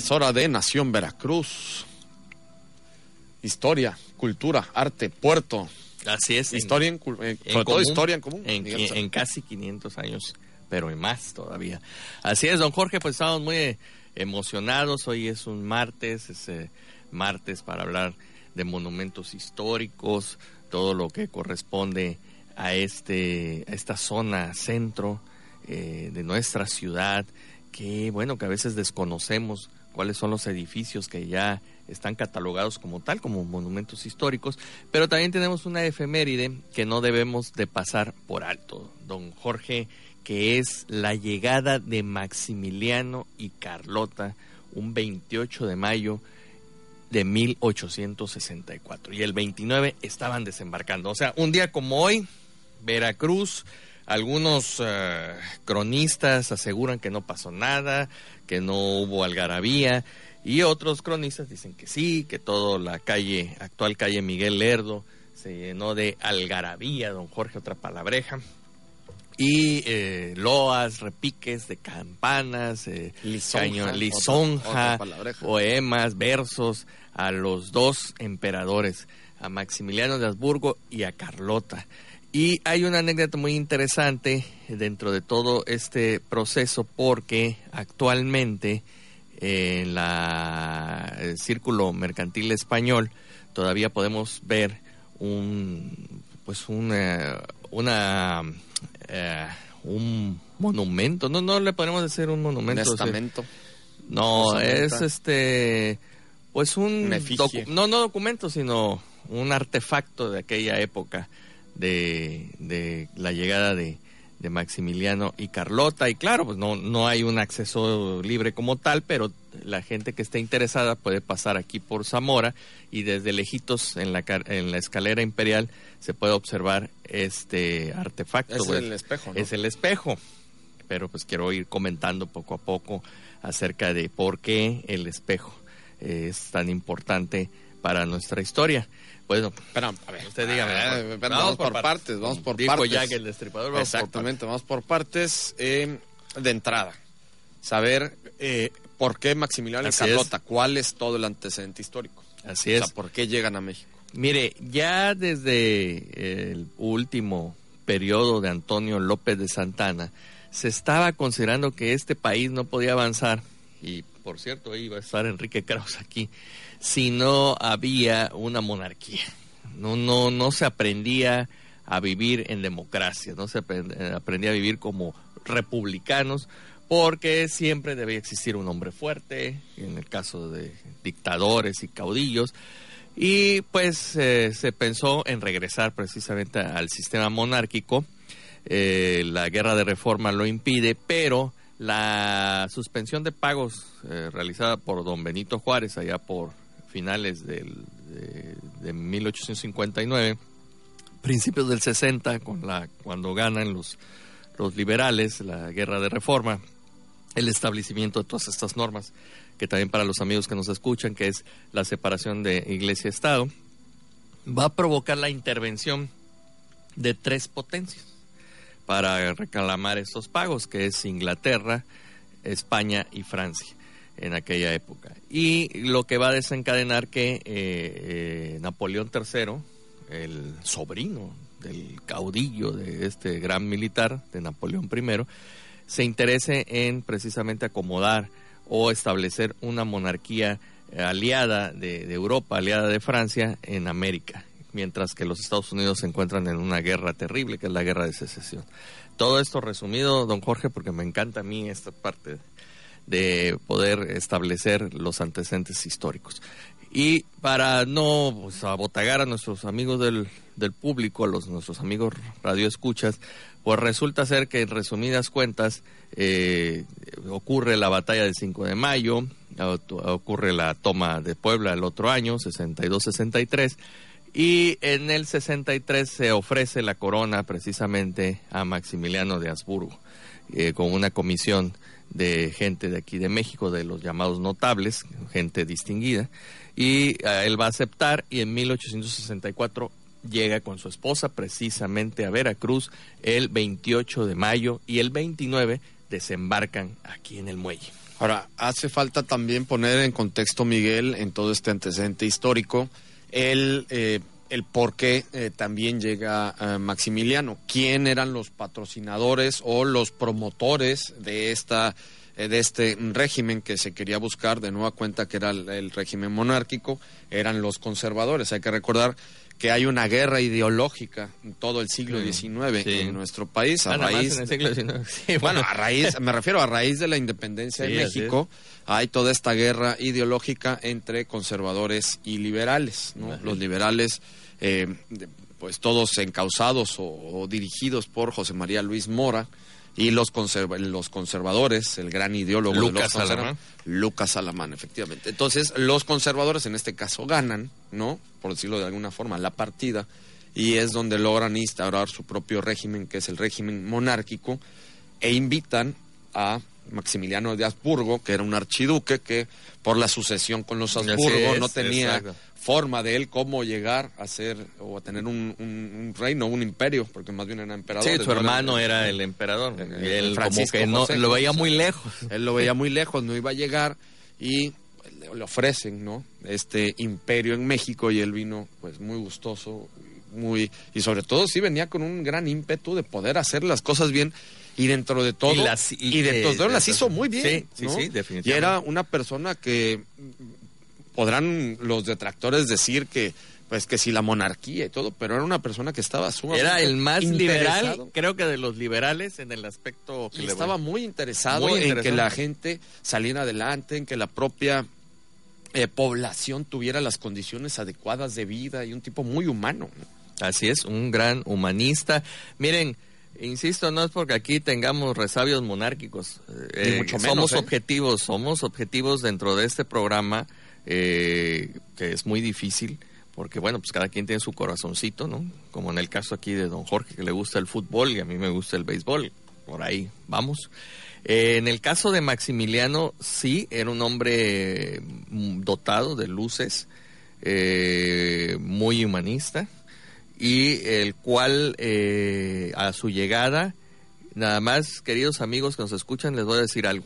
Es hora de Nación Veracruz. Historia, cultura, arte, puerto. Así es. Historia sobre todo historia en común. En casi 500 años, pero en más todavía. Así es, don Jorge, pues estamos muy emocionados. Hoy es un martes, martes para hablar de monumentos históricos, todo lo que corresponde a esta zona centro de nuestra ciudad, que bueno, que a veces desconocemos cuáles son los edificios que ya están catalogados como tal, como monumentos históricos, pero también tenemos una efeméride que no debemos de pasar por alto, don Jorge, que es la llegada de Maximiliano y Carlota un 28 de mayo de 1864, y el 29 estaban desembarcando. O sea, un día como hoy, Veracruz, algunos cronistas aseguran que no pasó nada, que no hubo algarabía, y otros cronistas dicen que sí, que toda la actual calle Miguel Lerdo se llenó de algarabía, don Jorge, otra palabreja, y loas, repiques de campanas, lisonja, poemas, versos a los dos emperadores, a Maximiliano de Habsburgo y a Carlota. Y hay una anécdota muy interesante dentro de todo este proceso, porque actualmente en el Círculo Mercantil Español todavía podemos ver un monumento, no le podemos decir un monumento, un estamento. No, es pues un no documento, sino un artefacto de aquella época de la llegada de Maximiliano y Carlota. Y claro, pues no hay un acceso libre como tal, pero la gente que esté interesada puede pasar aquí por Zamora, y desde lejitos en la escalera imperial se puede observar este artefacto. Es el espejo, ¿no? Es el espejo, pero pues quiero ir comentando poco a poco acerca de por qué el espejo es tan importante para nuestra historia. Bueno, pero, a ver, usted dígame. Vamos por partes. Dijo ya que el Destripador. Exactamente, vamos por partes. De entrada, saber por qué Maximiliano y Carlota, cuál es todo el antecedente histórico. Así es. O sea, ¿por qué llegan a México? Mire, ya desde el último periodo de Antonio López de Santana, se estaba considerando que este país no podía avanzar, y por cierto, iba a estar Enrique Krauss aquí, si no había una monarquía. No se aprendía a vivir en democracia, no se aprendía a vivir como republicanos, porque siempre debía existir un hombre fuerte, en el caso de dictadores y caudillos, y pues se pensó en regresar precisamente al sistema monárquico. La guerra de reforma lo impide, pero la suspensión de pagos realizada por don Benito Juárez allá por finales de 1859, principios del 60, cuando ganan los liberales la guerra de reforma, el establecimiento de todas estas normas, que también para los amigos que nos escuchan, que es la separación de Iglesia-Estado, va a provocar la intervención de 3 potencias para reclamar estos pagos, que es Inglaterra, España y Francia en aquella época. Y lo que va a desencadenar que Napoleón III, el sobrino del caudillo de este gran militar, de Napoleón I, se interese en precisamente acomodar o establecer una monarquía aliada de Europa, aliada de Francia en América, mientras que los Estados Unidos se encuentran en una guerra terrible, que es la guerra de secesión. Todo esto resumido, don Jorge, porque me encanta a mí esta parte de poder establecer los antecedentes históricos. Y para no abotagar a nuestros amigos del público, nuestros amigos radioescuchas, pues resulta ser que en resumidas cuentas ocurre la batalla del 5 de mayo, ocurre la toma de Puebla el otro año, 62-63, y en el 63 se ofrece la corona precisamente a Maximiliano de Habsburgo, con una comisión de gente de aquí de México, de los llamados notables, gente distinguida, y él va a aceptar, y en 1864 llega con su esposa precisamente a Veracruz el 28 de mayo, y el 29 desembarcan aquí en el muelle. Ahora, hace falta también poner en contexto, Miguel, en todo este antecedente histórico, el por qué también llega Maximiliano. ¿Quién eran los patrocinadores o los promotores de este régimen que se quería buscar? De nueva cuenta que era el régimen monárquico, eran los conservadores. Hay que recordar que hay una guerra ideológica en todo el siglo XIX en nuestro país, a raíz en el siglo XIX. Sí, bueno, me refiero a raíz de la independencia de México, hay toda esta guerra ideológica entre conservadores y liberales, ¿no? Los liberales, pues todos encausados o dirigidos por José María Luis Mora, y los conservadores, el gran ideólogo Lucas de los Alamán. Lucas Alamán, efectivamente. Entonces, los conservadores en este caso ganan, ¿no? Por decirlo de alguna forma, la partida, y es donde logran instaurar su propio régimen, que es el régimen monárquico, e invitan a Maximiliano de Habsburgo, que era un archiduque que por la sucesión con los Habsburgo no tenía forma de él cómo llegar a ser o a tener un reino, un imperio, porque más bien era emperador. Sí, su hermano era el emperador. Y él como que no José, lo veía muy lejos. Él lo veía muy lejos, no iba a llegar, y le ofrecen, ¿no?, este imperio en México, y él vino pues muy gustoso, y sobre todo sí venía con un gran ímpetu de poder hacer las cosas bien, y dentro de todo las hizo muy bien, ¿no? Sí, definitivamente. Y era una persona que podrán los detractores decir que pues que si la monarquía y todo, pero era una persona que estaba sumamente era el más liberal, creo que de los liberales en el aspecto que estaba muy interesado en que la gente saliera adelante, en que la propia población tuviera las condiciones adecuadas de vida, y un tipo muy humano, ¿no? Así es, un gran humanista. Miren, insisto, no es porque aquí tengamos resabios monárquicos, ni mucho menos, somos objetivos dentro de este programa, que es muy difícil, porque bueno, pues cada quien tiene su corazoncito, ¿no? Como en el caso aquí de don Jorge, que le gusta el fútbol y a mí me gusta el béisbol, por ahí vamos. En el caso de Maximiliano, sí, era un hombre dotado de luces, muy humanista, y el cual a su llegada, nada más, queridos amigos que nos escuchan, les voy a decir algo: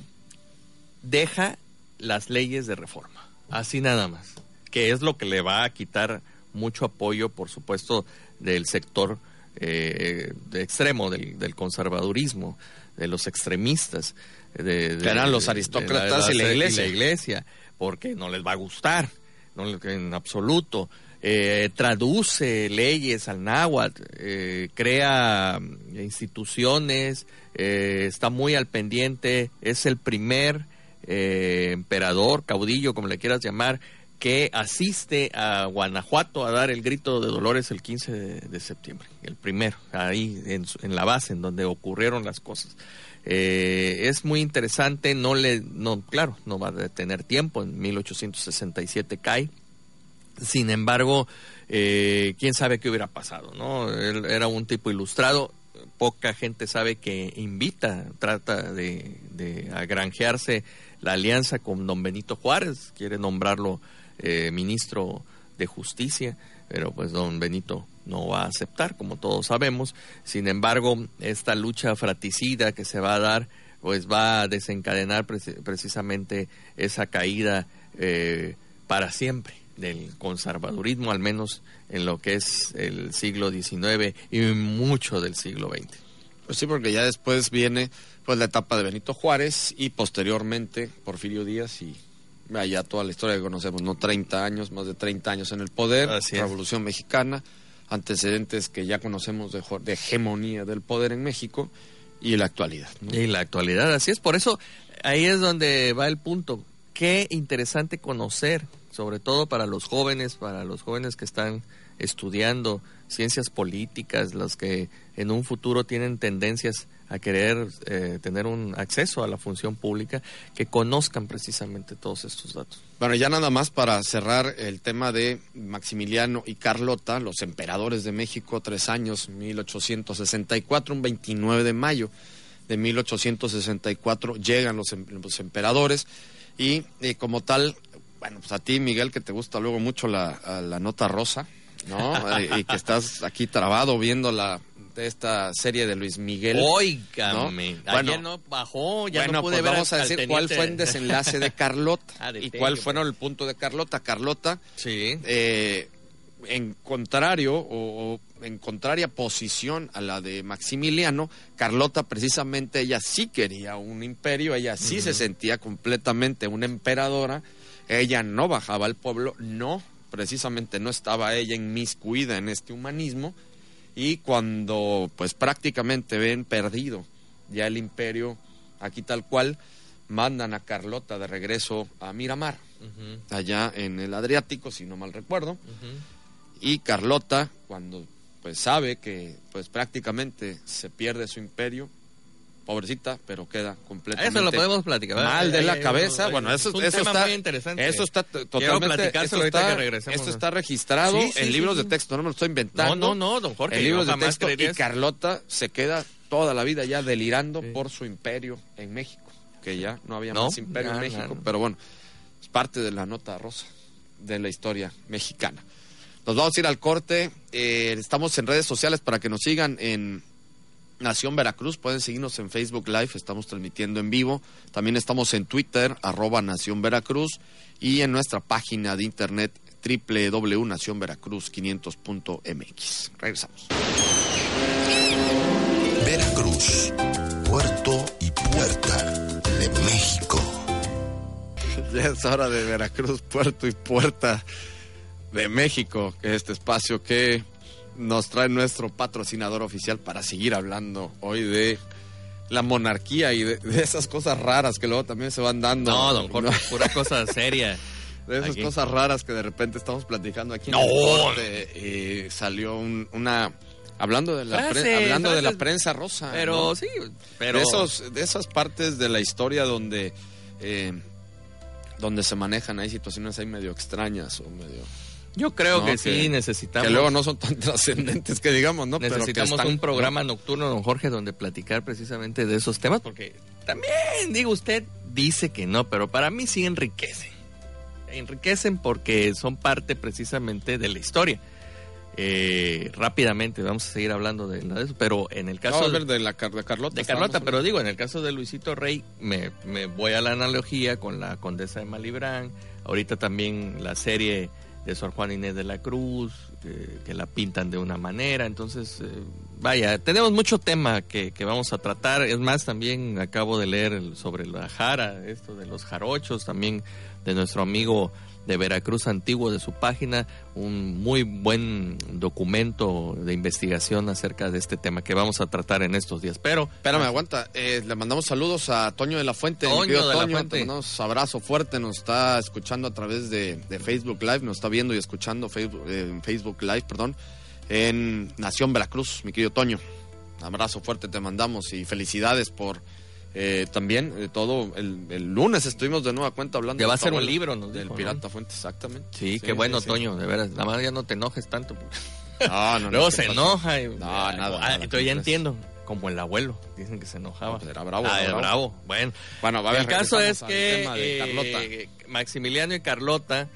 deja las leyes de reforma, así nada más, que es lo que le va a quitar mucho apoyo, por supuesto, del sector de extremo, del conservadurismo, de los extremistas, que eran los aristócratas y la iglesia, porque no les va a gustar, en absoluto. Traduce leyes al náhuatl, crea instituciones, está muy al pendiente, es el primer emperador, caudillo, como le quieras llamar, que asiste a Guanajuato a dar el grito de Dolores el 15 de septiembre, el primero, ahí en la base en donde ocurrieron las cosas. Es muy interesante, claro, no va a tener tiempo, en 1867 cae. Sin embargo, quién sabe qué hubiera pasado, ¿no? Él era un tipo ilustrado, poca gente sabe que trata de agranjearse la alianza con don Benito Juárez, quiere nombrarlo ministro de Justicia, pero pues don Benito no va a aceptar, como todos sabemos. Sin embargo, esta lucha fratricida que se va a dar, pues va a desencadenar precisamente esa caída para siempre del conservadurismo, al menos en lo que es el siglo XIX y mucho del siglo XX. Pues sí, porque ya después viene pues la etapa de Benito Juárez y posteriormente Porfirio Díaz, y ya toda la historia que conocemos, ¿no? 30 años, más de 30 años en el poder, Revolución Mexicana, antecedentes que ya conocemos de hegemonía del poder en México, y la actualidad, ¿no? Y la actualidad, así es. Por eso ahí es donde va el punto. Qué interesante conocer, sobre todo para los jóvenes que están estudiando ciencias políticas, los que en un futuro tienen tendencias a querer tener un acceso a la función pública, que conozcan precisamente todos estos datos. Bueno, ya nada más para cerrar el tema de Maximiliano y Carlota, los emperadores de México, 3 años, 1864, un 29 de mayo de 1864 llegan los emperadores, y como tal, bueno, pues a ti, Miguel, que te gusta luego mucho la nota rosa, ¿no? Y que estás aquí trabado viendo la de esta serie de Luis Miguel. Óigame, ¿no? ayer no bajó, ya no pude pues ver vamos a decir cuál fue el teniente. desenlace de Carlota De y Tello, cuál fueron el punto de Carlota. Carlota, Sí. en contrario o en contraria posición a la de Maximiliano, Carlota precisamente ella sí quería un imperio, ella sí se sentía completamente una emperadora, ella no bajaba al pueblo, precisamente no estaba ella inmiscuida en este humanismo, y cuando pues prácticamente ven perdido ya el imperio, aquí tal cual, mandan a Carlota de regreso a Miramar, allá en el Adriático, si no mal recuerdo. Y Carlota, cuando pues sabe que pues prácticamente se pierde su imperio, pobrecita, pero queda completamente Eso lo podemos platicar. mal de la cabeza. Bueno, eso es un tema está muy interesante. Eso está Quiero totalmente, platicárselo ahorita que regresemos. esto está registrado Sí, en libros de texto, no me lo estoy inventando. No, don Jorge. En libros yo de jamás texto, creería y eso. Carlota se queda toda la vida ya delirando por su imperio en México, que ya no había más imperio en México, pero bueno, es parte de la nota rosa de la historia mexicana. Nos vamos a ir al corte. Estamos en redes sociales para que nos sigan en Nación Veracruz. Pueden seguirnos en Facebook Live. Estamos transmitiendo en vivo. También estamos en Twitter, @Nación Veracruz. Y en nuestra página de internet, www.nacionveracruz500.mx. Regresamos. Veracruz, puerto y puerta de México. Ya es hora de Veracruz, puerto y puerta de México, que es este espacio que nos trae nuestro patrocinador oficial para seguir hablando hoy de la monarquía y de esas cosas raras que luego también se van dando. No, don Jorge, ¿no? pura cosa seria. De esas Aquí. cosas raras que de repente estamos platicando aquí en No. el corte. Salió una... Hablando de la Frases, la prensa rosa. Pero ¿no? sí, pero... De esas partes de la historia donde se manejan, hay situaciones ahí medio extrañas o medio... Yo creo No, que sí necesitamos... Que luego no son tan trascendentes que digamos, ¿no? Pero que Necesitamos están, un programa nocturno, don Jorge, donde platicar precisamente de esos temas, porque también, digo, usted dice que no, pero para mí sí enriquecen. Enriquecen porque son parte precisamente de la historia. Rápidamente, vamos a seguir hablando de eso, pero en el caso de Carlota. de Carlota, pero digo, en el caso de Luisito Rey, me voy a la analogía con la condesa de Malibrán, ahorita también la serie de Sor Juana Inés de la Cruz, que la pintan de una manera, entonces, vaya, tenemos mucho tema que vamos a tratar, es más, también acabo de leer sobre la jara, esto de los jarochos, también de nuestro amigo de Veracruz Antiguo, de su página, un muy buen documento de investigación acerca de este tema que vamos a tratar en estos días. Pero Espérame, aguanta. Le mandamos saludos a Toño de la Fuente. Toño Mi querido de la Toño, Fuente. te mandamos abrazo fuerte. Nos está escuchando a través de Facebook Live. Nos está viendo y escuchando en Facebook Live, en Nación Veracruz, mi querido Toño. Abrazo fuerte te mandamos y felicidades por... también todo el lunes estuvimos de nueva cuenta hablando que va a de tu ser un abuelo, libro, nos del dijo, Pirata ¿no? Fuentes, exactamente. Sí, qué bueno, sí. Toño, de veras, nada más ya no te enojes tanto. No, Luego ¿qué se pasa? enoja. No, nada. Entonces ya entiendo, como el abuelo, dicen que se enojaba. No, pues era bravo. Era bravo. Bueno, Bueno, a ver, el caso es regresamos al tema de que Carlota. Maximiliano y Carlota,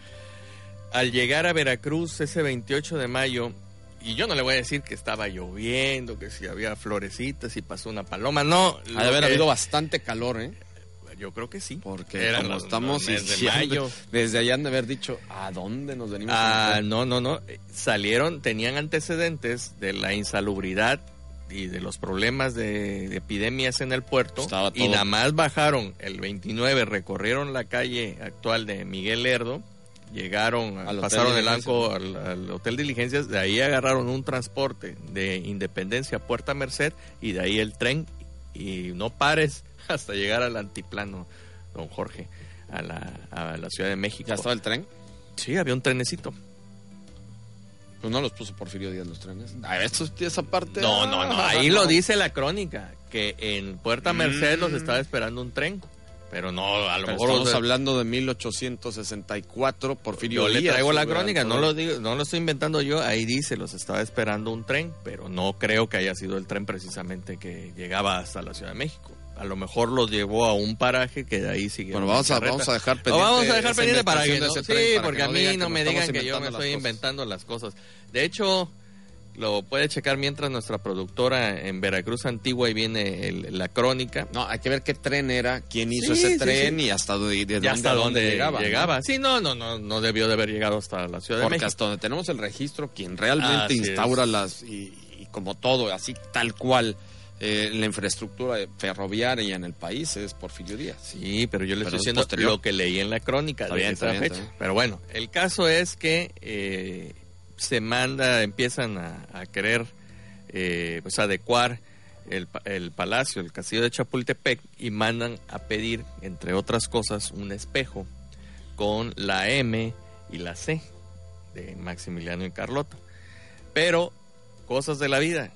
al llegar a Veracruz ese 28 de mayo, y yo no le voy a decir que estaba lloviendo, que si había florecitas y pasó una paloma, no. Ha de haber habido bastante calor, ¿eh? Yo creo que sí. Porque Eran como los estamos meses de iniciando, mayo. desde allá han de haber dicho, ¿a dónde nos venimos? a meter? No. Tenían antecedentes de la insalubridad y de los problemas de epidemias en el puerto. Estaba todo. Y nada más bajaron el 29, recorrieron la calle actual de Miguel Lerdo, llegaron, pasaron el ANCO al Hotel Diligencias, de ahí agarraron un transporte de Independencia a Puerta Merced y de ahí el tren, y no pares hasta llegar al altiplano, don Jorge, a la Ciudad de México. ¿Ya estaba el tren? Sí, había un trenecito. Pues no los puso Porfirio Díaz los trenes. Esa parte. No, ahí lo dice la crónica, que en Puerta Merced los estaba esperando un tren, pero no, a lo Pero mejor... estamos hablando de 1864, Porfirio Yo le Díaz. traigo la sube crónica, alto. no lo digo, no lo estoy inventando yo, ahí dice, los estaba esperando un tren, pero no creo que haya sido el tren precisamente que llegaba hasta la Ciudad de México. A lo mejor los llevó a un paraje que de ahí siguió. Bueno, vamos a dejar pendiente. Vamos a dejar esa pendiente para que investigación no, de ese tren, sí, para porque que a mí digan no que me nos digan estamos que yo me inventando estoy las cosas. inventando las cosas. De hecho, lo puede checar mientras nuestra productora en Veracruz Antigua, y viene la crónica. No, hay que ver qué tren era, quién hizo ese tren y hasta dónde llegaba. ¿no? Sí, no debió de haber llegado hasta la Ciudad de Porque México. hasta donde tenemos el registro, quien realmente instaura y como todo, así tal cual, la infraestructura ferroviaria en el país es Porfirio Díaz. Sí, pero yo le estoy diciendo lo que leí en la crónica de esa fecha. Pero bueno, el caso es que empiezan a querer pues adecuar el palacio, el castillo de Chapultepec, y mandan a pedir, entre otras cosas, un espejo con la M y la C de Maximiliano y Carlota. Pero, cosas de la vida,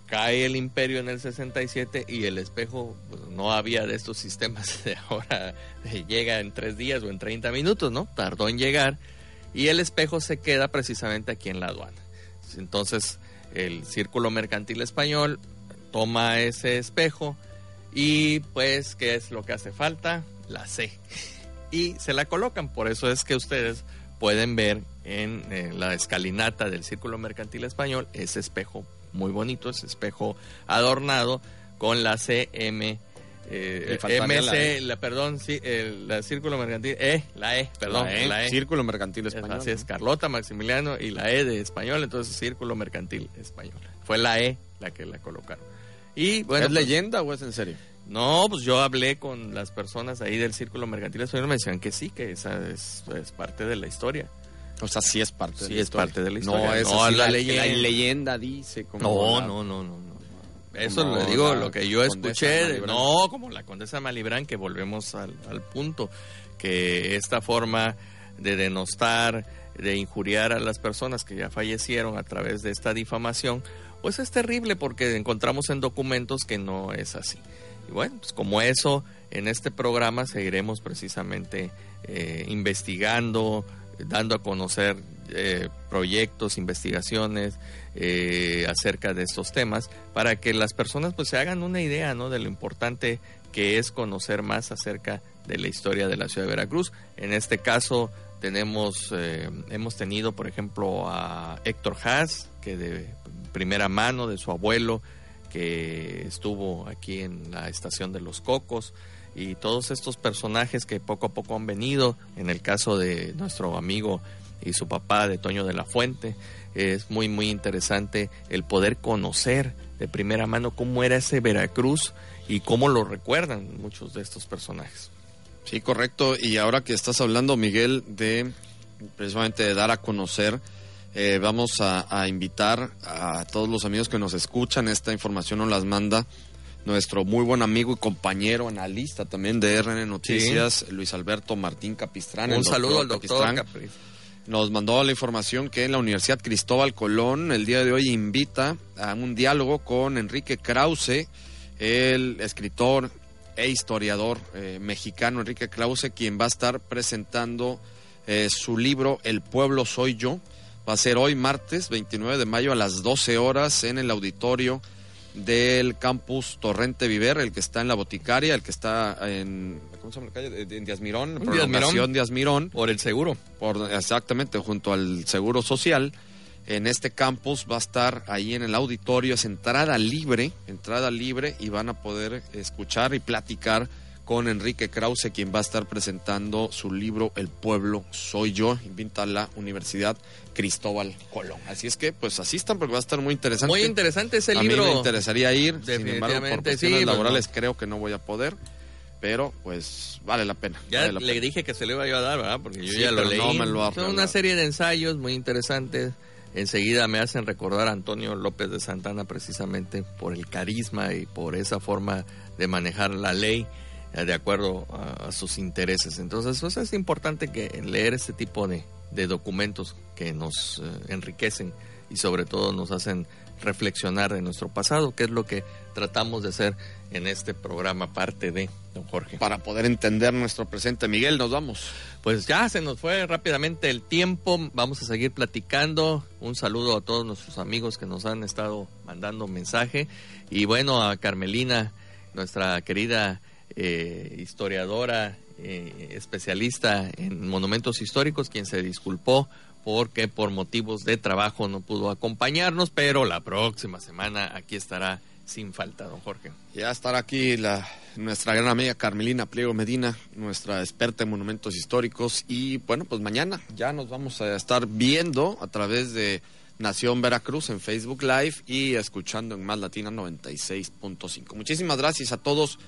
cae el imperio en el 67 y el espejo, pues, no había de estos sistemas de ahora, llega en 3 días o en 30 minutos, ¿no? Tardó en llegar, y el espejo se queda precisamente aquí en la aduana. Entonces, el Círculo Mercantil Español toma ese espejo y, pues, ¿qué es lo que hace falta? La C. Y se la colocan. Por eso es que ustedes pueden ver en la escalinata del Círculo Mercantil Español ese espejo muy bonito, ese espejo adornado con la CM, MC, la Círculo Mercantil, la E. Círculo Mercantil Español. Así es, Carlota, Maximiliano y la E de Español, entonces Círculo Mercantil Español. Fue la E la que la colocaron. Y bueno, ¿es leyenda o es en serio? No, pues yo hablé con las personas ahí del Círculo Mercantil Español, me decían que sí, que esa es parte de la historia. O sea, sí es parte de la historia. Sí, es parte de la historia. No, es así la leyenda dice. Como no. Eso le digo, lo que yo escuché, como la Condesa Malibrán, que volvemos al punto, que esta forma de denostar, de injuriar a las personas que ya fallecieron a través de esta difamación, pues es terrible, porque encontramos en documentos que no es así. Y bueno, pues como eso, en este programa seguiremos precisamente investigando, dando a conocer proyectos, investigaciones acerca de estos temas, para que las personas pues se hagan una idea, ¿no?, de lo importante que es conocer más acerca de la historia de la ciudad de Veracruz. En este caso hemos tenido, por ejemplo, a Héctor Haas, que de primera mano, de su abuelo, que estuvo aquí en la estación de Los Cocos, y todos estos personajes que poco a poco han venido. En el caso de nuestro amigo y su papá, de Toño de la Fuente, es muy muy interesante el poder conocer de primera mano cómo era ese Veracruz y cómo lo recuerdan muchos de estos personajes. Sí, correcto. Y ahora que estás hablando, Miguel, de precisamente de dar a conocer, vamos a invitar a todos los amigos que nos escuchan. Esta información nos las manda nuestro muy buen amigo y compañero analista también de RN Noticias, sí, Luis Alberto Martín Capistrán. Un saludo al doctor Capistrán. Nos mandó la información que en la Universidad Cristóbal Colón el día de hoy invita a un diálogo con Enrique Krause, el escritor e historiador mexicano Enrique Krause, quien va a estar presentando su libro El Pueblo Soy Yo. Va a ser hoy martes 29 de mayo a las 12 horas en el auditorio del campus Torrente Viver, el que está en la Boticaria, el que está en, ¿cómo se llama la calle? En Díaz Mirón, prolongación Díaz Mirón. Por el seguro. Exactamente, junto al Seguro Social. En este campus va a estar ahí en el auditorio, es entrada libre, y van a poder escuchar y platicar con Enrique Krause, quien va a estar presentando su libro El Pueblo Soy Yo. Invita a la Universidad Cristóbal Colón. Así es que, pues asistan, porque va a estar muy interesante. Muy interesante ese libro. A mí me interesaría ir, sin embargo, por cuestiones laborales creo que no voy a poder, pero pues vale la pena. Ya vale la le pena. dije que se lo iba yo a dar, ¿verdad? Porque yo sí, ya lo leí. No me lo Son una serie de ensayos muy interesantes. Enseguida me hacen recordar a Antonio López de Santana, precisamente por el carisma y por esa forma de manejar la ley de acuerdo a sus intereses. Entonces, pues es importante que leer este tipo de documentos que nos enriquecen y sobre todo nos hacen reflexionar de nuestro pasado, que es lo que tratamos de hacer en este programa, parte de don Jorge. Para poder entender nuestro presente. Miguel, nos vamos. Pues ya se nos fue rápidamente el tiempo, vamos a seguir platicando. Un saludo a todos nuestros amigos que nos han estado mandando mensaje, y bueno, a Carmelina, nuestra querida historiadora, especialista en monumentos históricos, quien se disculpó porque por motivos de trabajo no pudo acompañarnos, pero la próxima semana aquí estará sin falta, don Jorge. Ya estará aquí nuestra gran amiga Carmelina Pliego Medina, nuestra experta en monumentos históricos, y bueno, pues mañana ya nos vamos a estar viendo a través de Nación Veracruz en Facebook Live y escuchando en Más Latina 96.5. Muchísimas gracias a todos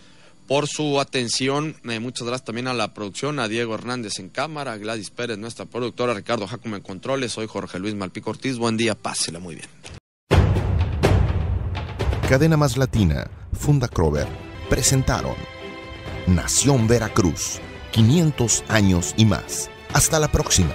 por su atención. Muchas gracias también a la producción, a Diego Hernández en cámara, a Gladys Pérez, nuestra productora, Ricardo Jacome en controles. Soy Jorge Luis Malpico Ortiz. Buen día, pásela muy bien. Cadena Más Latina, Funda Krover, presentaron Nación Veracruz, 500 años y más. Hasta la próxima.